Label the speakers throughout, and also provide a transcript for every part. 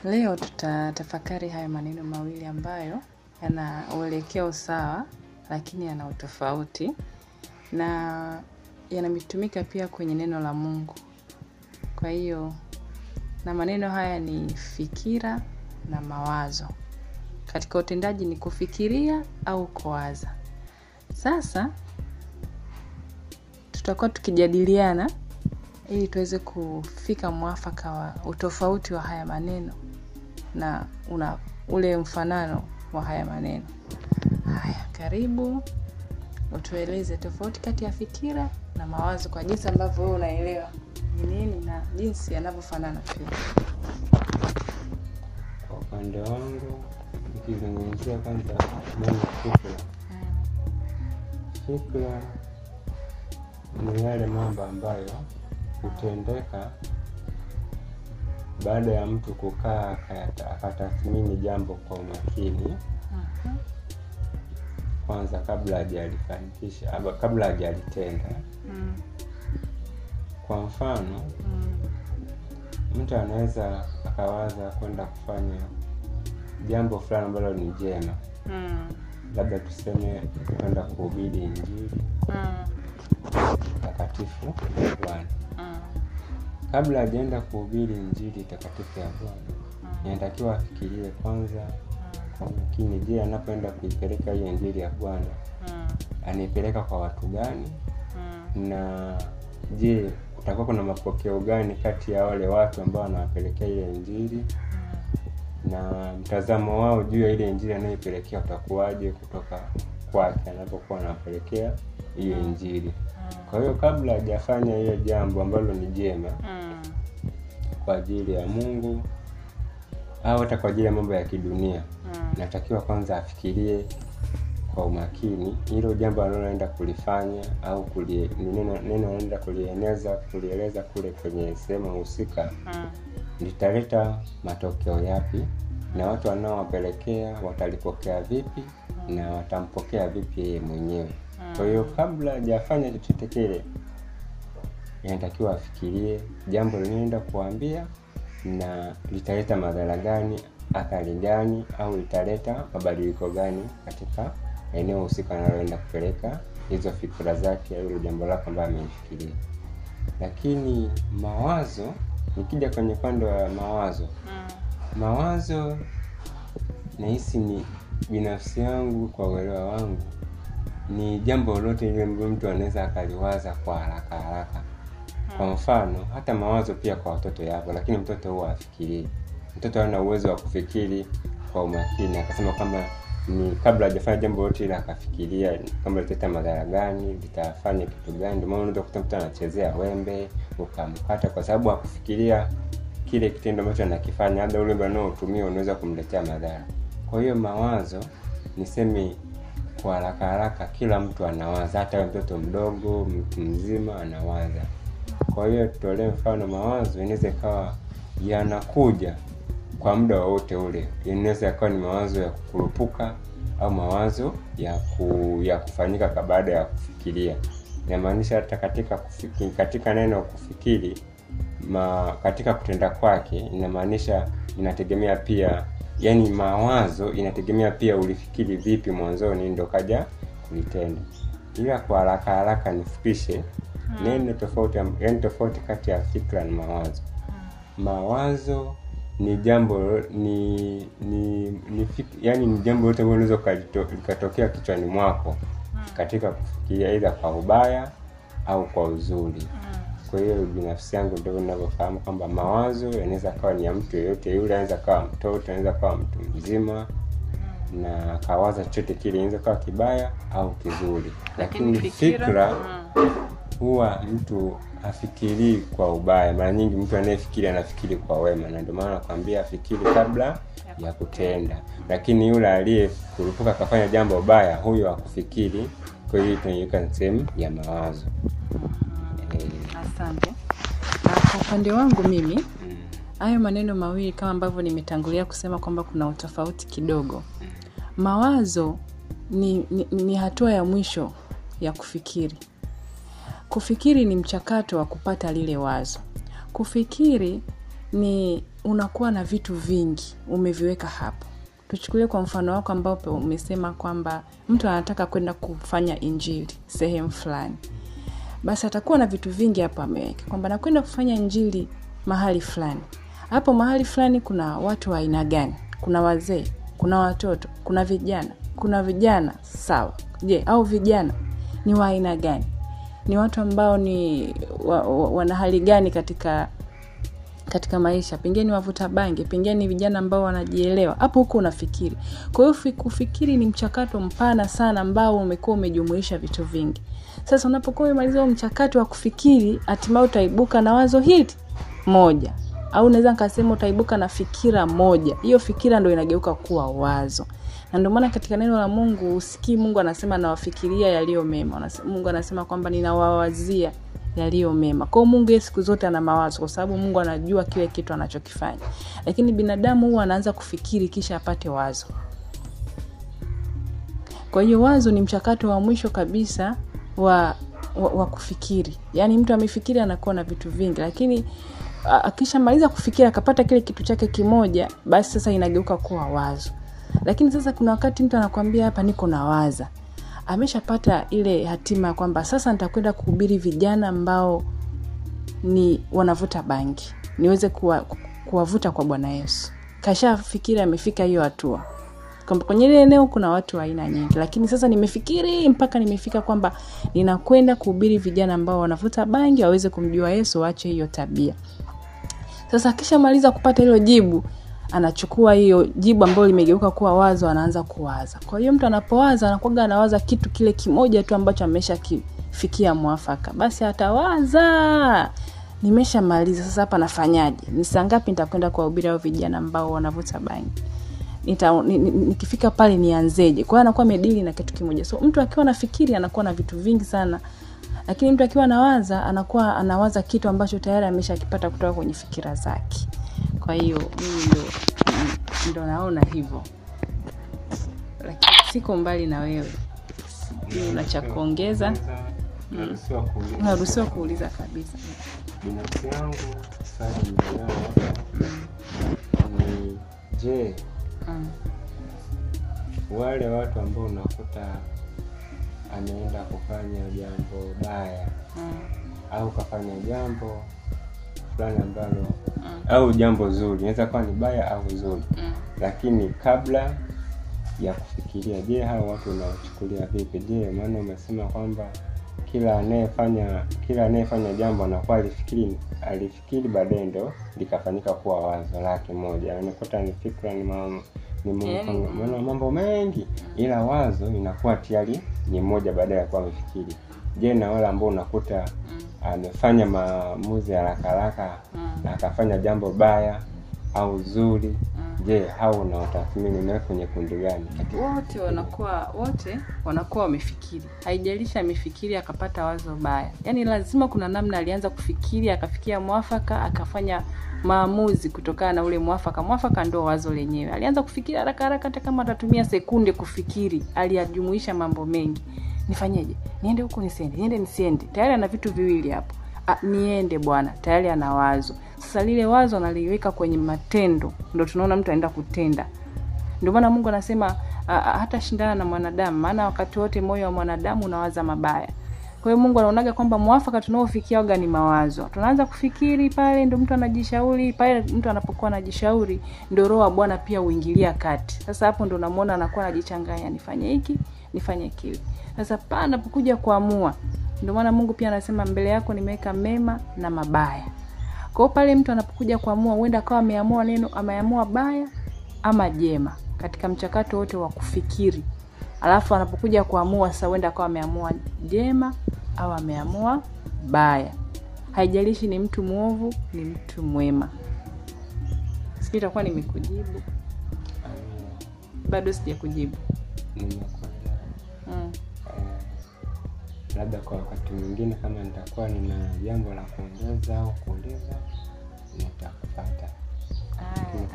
Speaker 1: Leo tutatafakari haya maneno mawili ambayo yana uelekeo sawa lakini yana utofauti na yanatumika pia kwenye neno la Mungu. Kwa hiyo na maneno haya ni fikira na mawazo. Katika utendaji ni kufikiria au kuwaza. Sasa tutakuwa tukijadiliana ili tuweze kufika mwafaka wa utofauti wa haya maneno na ule mfanano wa haya maneno. Haya, karibu utueleze tofauti kati ya fikira na mawazo kwa jinsi ambavyo wewe unaelewa ni nini na jinsi yanavyofanana pia.
Speaker 2: Kwa upande wangu nikizungumzia kwanza neno fikra. Fikra ni yale mambo ambayo hutendeka baada ya mtu kukaa akatathmini jambo kwa umakini. Kwanza kabla hajalifanikisha au kabla hajalitenda. Kwa mfano, mtu anaweza akawaza kwenda kufanya jambo fulani ambalo ni jema. Labda tuseme kwenda kuhubiri injili takatifu ya Bwana. Kabla hajaenda kuhubiri injili takatifu ya Bwana, inatakiwa afikirie kwanza kwa makini, je, anapoenda kuipeleka hiyo injili ya Bwana anaipeleka kwa watu gani? Na je, kutakuwa kuna mapokeo gani kati ya wale watu ambao wanawapelekea ile injili? Na mtazamo wao juu ya ile injili anayoipelekea utakuwaje kutoka kwake anapokuwa anapelekea hiyo injili? Kwa hiyo kabla hajafanya hiyo jambo ambalo ni jema kwa ajili ya Mungu au hata kwa ajili ya mambo ya kidunia, natakiwa kwanza afikirie kwa umakini hilo jambo analoenda kulifanya au neno anaenda kulieleza kule kwenye sehemu husika litaleta matokeo yapi, na watu wanaowapelekea watalipokea vipi na watampokea vipi yeye mwenyewe. Kwa hiyo kabla hajafanya chochote kile, inatakiwa afikirie jambo linaenda kuambia na litaleta madhara gani, athari gani, au litaleta mabadiliko gani katika eneo husika analoenda kupeleka hizo fikra zake au jambo lake ambalo amefikiria. Lakini mawazo, nikija kwenye upande wa mawazo nahisi ni binafsi yangu, kwa uelewa wangu, ni jambo lolote ile mtu anaweza akaliwaza kwa haraka. Kwa mfano, hata mawazo pia kwa watoto yapo, lakini mtoto huwa afikirii. Mtoto hana uwezo wa kufikiri kwa umakini, akasema kama ni kabla hajafanya jambo lolote ile akafikiria kama litaleta madhara gani, litafanya kitu gani. Ndio maana unaweza kukuta mtu anachezea wembe ukamkata kwa sababu hakufikiria kile kitendo ambacho anakifanya, labda ule wembe anaotumia unaweza kumletea madhara. Kwa hiyo mawazo, niseme kwa haraka kila mtu anawaza, hata mtoto mdogo, mtu mzima anawaza. Kwa hiyo tutolee mfano, mawazo inaweza ikawa yanakuja kwa muda wote ule. Inaweza ikawa ni mawazo ya kukurupuka au mawazo ya kufanyika baada ya kufikiria. Inamaanisha hata katika neno kufikiri, katika kutenda kwake, inamaanisha inategemea pia, yani mawazo inategemea pia ulifikiri vipi mwanzoni ndio kaja kulitenda. Ila kwa haraka nifupishe neno tofauti kati ya fikra na mawazo. Mawazo ni jambo yani ni jambo lote ambalo linaweza likatokea kichwani mwako katika kufikiria, aidha kwa ubaya au kwa uzuri. Kwa hiyo binafsi yangu ndio ninavyofahamu kwamba mawazo yanaweza kuwa ni ya mtu yeyote yule, anaweza kuwa mtoto, anaweza kuwa mtu mzima, na kawaza chochote kile, inaweza kuwa kibaya au kizuri. Lakini fikra huwa mtu afikiri kwa ubaya. Mara nyingi mtu anayefikiri anafikiri kwa wema, na ndio maana nakwambia afikiri kabla ya kutenda. Lakini yule aliyekurupuka kafanya jambo baya, huyo hakufikiri. Kwa hiyo tunaiweka sehemu ya mawazo.
Speaker 1: Asante. Kwa upande wangu mimi, hayo maneno mawili kama ambavyo nimetangulia kusema kwamba kuna utofauti kidogo. Mawazo ni hatua ya mwisho ya kufikiri. Kufikiri ni mchakato wa kupata lile wazo. Kufikiri ni unakuwa na vitu vingi umeviweka hapo. Tuchukulie kwa mfano wako ambao umesema kwamba mtu anataka kwenda kufanya injili sehemu fulani. Basi atakuwa na vitu vingi hapo ameweka kwamba nakwenda kufanya injili mahali fulani. Hapo mahali fulani kuna watu wa aina gani? Kuna wazee, kuna watoto, kuna vijana, sawa. Je, au vijana ni wa aina gani? Ni watu ambao ni wana hali gani katika maisha? Pengine wavuta bangi, pengine ni vijana ambao wanajielewa. Hapo huko unafikiri. Kwa hiyo kufikiri ni mchakato mpana sana ambao umekuwa umejumuisha vitu vingi. Sasa unapokuwa umemaliza mchakato wa kufikiri, hatimaye utaibuka na wazo hili moja. Au naweza nikasema utaibuka na fikira moja. Hiyo fikira ndio inageuka kuwa wazo. Na ndio maana katika neno la Mungu usikii Mungu anasema nawafikiria yaliyo mema. Mungu anasema kwamba ninawawazia yaliyo mema. Kwa Mungu siku zote ana mawazo kwa sababu Mungu anajua kile kitu anachokifanya. Lakini binadamu huwa anaanza kufikiri kisha apate wazo. Kwa hiyo wazo ni mchakato wa mwisho kabisa wa kufikiri. Yaani mtu amefikiri anakuwa na vitu vingi, lakini akishamaliza kufikiri akapata kile kitu chake kimoja, basi sasa inageuka kuwa wazo. Lakini sasa kuna wakati mtu anakuambia hapa niko nawaza. Ameshapata ile hatima kwamba sasa nitakwenda kuhubiri vijana ambao ni wanavuta bangi. Niweze kuwavuta kwa Bwana Yesu. Kashafikiri amefika hiyo hatua. Kwamba kwenye ile eneo kuna watu wa aina nyingi, lakini sasa nimefikiri mpaka nimefika kwamba ninakwenda kuhubiri vijana ambao wanavuta bangi waweze kumjua Yesu, waache hiyo tabia. Sasa akishamaliza kupata hilo jibu, anachukua hiyo jibu ambalo limegeuka kuwa wazo, anaanza kuwaza. Kwa hiyo mtu anapowaza anakuwa anawaza kitu kile kimoja tu ambacho ameshakifikia mwafaka. Basi atawaza, nimeshamaliza sasa hapa nafanyaje? Ni saa ngapi nitakwenda kuwahubiri hao vijana ambao wanavuta bangi? Nikifika pale nianzeje? Kwa hiyo anakuwa amedili na kitu kimoja. So mtu akiwa anafikiri anakuwa na vitu vingi sana. Lakini mtu akiwa anawaza anakuwa anawaza kitu ambacho tayari ameshakipata kutoka kwenye fikira zake. Kwa hiyo mimi ndio naona hivyo. Lakini siko mbali na wewe. Una cha kuongeza? Unaruhusiwa kuuliza kabisa.
Speaker 2: Binafsi yangu swali ni je, wale watu ambao unakuta anaenda kufanya jambo baya au kafanya jambo fulani ambalo au jambo zuri, inaweza kuwa ni baya au zuri, lakini kabla ya kufikiria, je, hao watu unawachukulia vipi? Je, maana umesema kwamba kila anayefanya jambo anakuwa alifikiri baadaye ndio likafanyika kuwa wazo lake moja. Unakuta ni fikra ni mambo mengi, ila wazo inakuwa tayari ni moja baada ya kuwa amefikiri. Je, na wale ambao unakuta amefanya maamuzi haraka na akafanya jambo baya au zuri, je, hao unawatathmini na kwenye kundi gani?
Speaker 1: Wote wanakuwa wamefikiri. Haijalishi amefikiri akapata wazo baya. Yaani lazima kuna namna alianza kufikiri akafikia mwafaka, akafanya maamuzi kutokana na ule mwafaka. Mwafaka ndio wazo lenyewe. Alianza kufikiri haraka hata kama atatumia sekunde kufikiri, aliyajumuisha mambo mengi. Nifanyeje? Niende huko nisiende? Tayari ana vitu viwili hapo. Niende bwana, tayari ana wazo. Sasa lile wazo analiweka kwenye matendo, ndio tunaona mtu anaenda kutenda. Ndio maana Mungu anasema hata shindana na mwanadamu, maana wakati wote moyo wa mwanadamu unawaza mabaya. Kwa hiyo Mungu anaonaga kwamba mwafaka tunaofikia ni mawazo. Tunaanza kufikiri pale ndio mtu anajishauri, pale mtu anapokuwa anajishauri ndio roho wa Bwana pia uingilia kati. Sasa hapo ndio unamuona anakuwa anajichanganya, nifanye hiki, nifanye kile. Sasa pale anapokuja kuamua, ndio maana Mungu pia anasema mbele yako nimeweka mema na mabaya. Kwa pale mtu anapokuja kuamua, huenda akawa ameamua neno, ameamua baya ama jema katika mchakato wote wa kufikiri. Alafu anapokuja kuamua sasa, huenda akawa ameamua jema au ameamua baya. Haijalishi ni mtu muovu, ni mtu mwema. Sisi itakuwa nimekujibu. Bado sijakujibu.
Speaker 2: Labda kwa wakati mwingine kama nitakuwa nina jambo la kuongeza au kuuliza nitakufuata.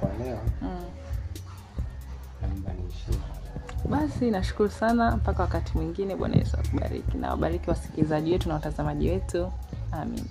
Speaker 2: Kwa leo naomba niishie.
Speaker 1: Basi nashukuru sana, mpaka wakati mwingine. Bwana Yesu akubariki na wabariki wasikilizaji wetu na watazamaji wetu. Amina.